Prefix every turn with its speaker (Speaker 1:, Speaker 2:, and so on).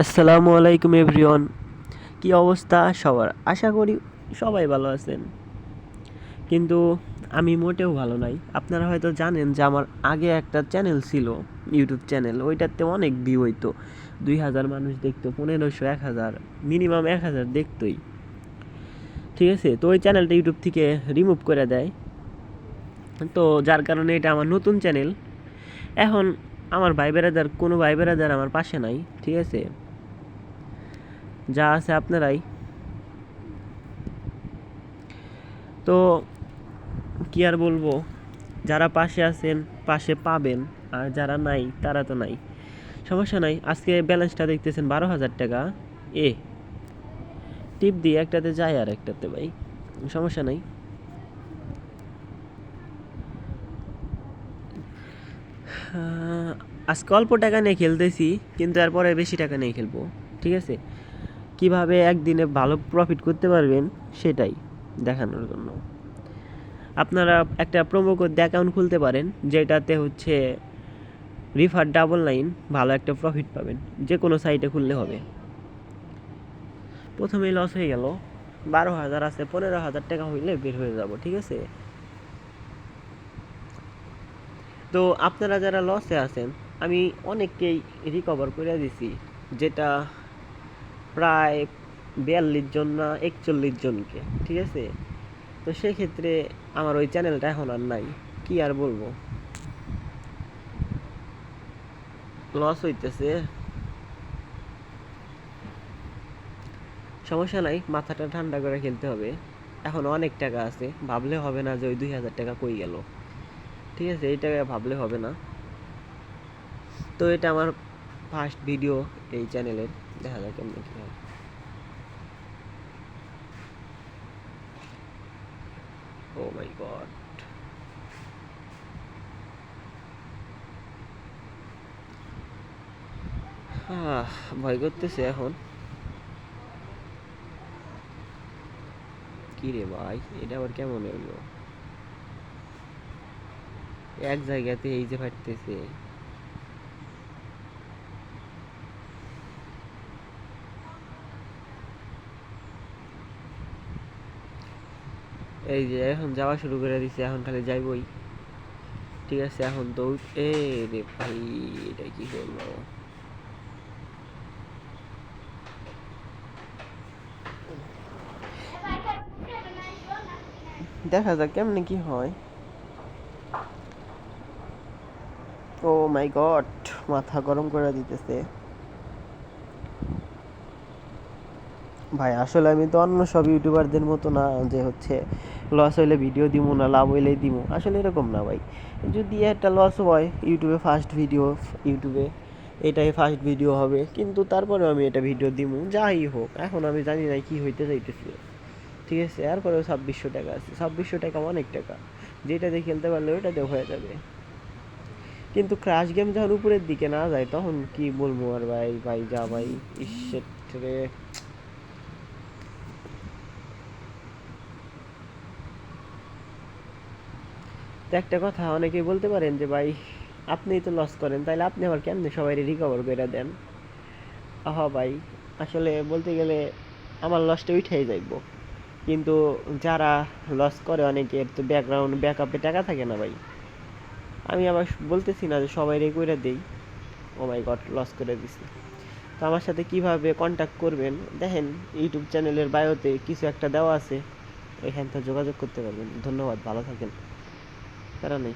Speaker 1: আসসালামু আলাইকুম এভরিওয়ান। কি অবস্থা সবার? আশা করি সবাই ভালো আছেন, কিন্তু আমি মোটেও ভালো নাই। আপনারা হয়তো জানেন যে আমার আগে একটা চ্যানেল ছিল, ইউটিউব চ্যানেল। ওইটাতে অনেক ভিউ হইতো, 2000 মানুষ দেখতো, 1500, 1000, মিনিমাম 1000 দেখতোই। ঠিক আছে, তো ওই চ্যানেলটা ইউটিউব থেকে রিমুভ করে দেয়। তো যার কারণে এটা আমার নতুন চ্যানেল। এখন আমার কোনো ভাই বেরাদার আমার পাশে নাই। ঠিক আছে, যা আছে আপনারাই। তো কি আর বলবো, যারা পাশে আছেন পাশে পাবেন, আর যারা নাই তারা তো নাই। সমস্যা নাই। আজকে ব্যালেন্সটা দেখতেছেন 12,000 টাকা। এ টিপ দিয়ে একটাতে যায় আর একটাতে ভাই, সমস্যা নাই। আজকে অল্প টাকা নিয়ে খেলতেছি, কিন্তু এরপরে বেশি টাকা নিয়ে খেলবো। ঠিক আছে, কিভাবে একদিনে ভালো প্রফিট করতে পারবেন সেটাই দেখানোর জন্য আপনারা একটা প্রোমো কোড দিয়ে অ্যাকাউন্ট খুলতে পারেন, যেটাতে হচ্ছে রিফার 99, ভালো একটা প্রফিট পাবেন। যে কোনো সাইটে খুললে হবে। প্রথমেই লস হয়ে গেল, 12,000 আছে, 15,000 টাকা হইলে বের হয়ে যাব। ঠিক আছে, তো আপনারা যারা লসে আছেন, আমি অনেককেই রিকভার করে দিছি, যেটা প্রায় 42 জন না 41 জনকে। ঠিক আছে, তো সেক্ষেত্রে আমার ওই চ্যানেলটা এখন আর নাই। কি আর বলবো, লস হইতেছে। সমস্যা নাই, মাথাটা ঠান্ডা করে খেলতে হবে। এখন অনেক টাকা আছে, ভাবলে হবে না যে ওই 2000 টাকা কই গেল। ঠিক আছে, এই টাকা ভাবলে হবে না। তো এটা আমার ফার্স্ট ভিডিও এই চ্যানেলের, দেখা যাক কেমন কি হয়। ও মাই গড, ভয় করতেছে এখন। কি রে ভাই, এটা আবার কেমন হইলো? এক জায়গাতে এই যে ফাটতেছে। এই যে এখন যাওয়া শুরু করে দিছে, এখন খালি যাইবই। ঠিক আছে, এখন তো এ রে ভাই, এটা কি করলো? দেখা যাক কেমনে কি হয়। ও মাই গড, মাথা গরম করে দিতেছে ভাই। আসলে আমি তো অন্য সব ইউটিউবারদের মতো না যে হচ্ছে লস হইলে ভিডিও দিব না, লাভ হইলেই দিব। আসলে এরকম না ভাই। যদি একটা লস হয়, ইউটিউবে এটাই ফার্স্ট ভিডিও হবে, কিন্তু তারপরেও আমি এটা ভিডিও দিব, যাই হোক। এখন আমি জানি না কি হইতে চাইতেছে। ঠিক আছে, এরপরেও 2600 টাকা আছে। 2600 টাকা অনেক টাকা, যেটা দিয়ে খেলতে পারলে ওইটাতেও হয়ে যাবে। কিন্তু ক্রাশ গেম যখন উপরের দিকে না যায়, তখন কি বলবো আর ভাই। ভাই যা ভাই, ইসের রে। তো একটা কথা অনেকেই বলতে পারেন যে ভাই, আপনিই তো লস করেন, তাইলে আপনি আবার কেমনে সবাই রিকভার করে দেন? ভাই, আসলে বলতে গেলে আমার লসটা উঠেই যাইব, কিন্তু যারা লস করে অনেকের তো ব্যাকআপে টাকা থাকে না ভাই। আমি আবার বলতেছি না যে সবাই কইরা দেই। ও মাই গড, লস করে দিছি। তো আমার সাথে কিভাবে কন্ট্যাক্ট করবেন দেখেন, ইউটিউব চ্যানেলের বায়োতে কিছু একটা দেওয়া আছে, ওইখান থেকে যোগাযোগ করতে পারবেন। ধন্যবাদ, ভালো থাকেন। তারা নেই।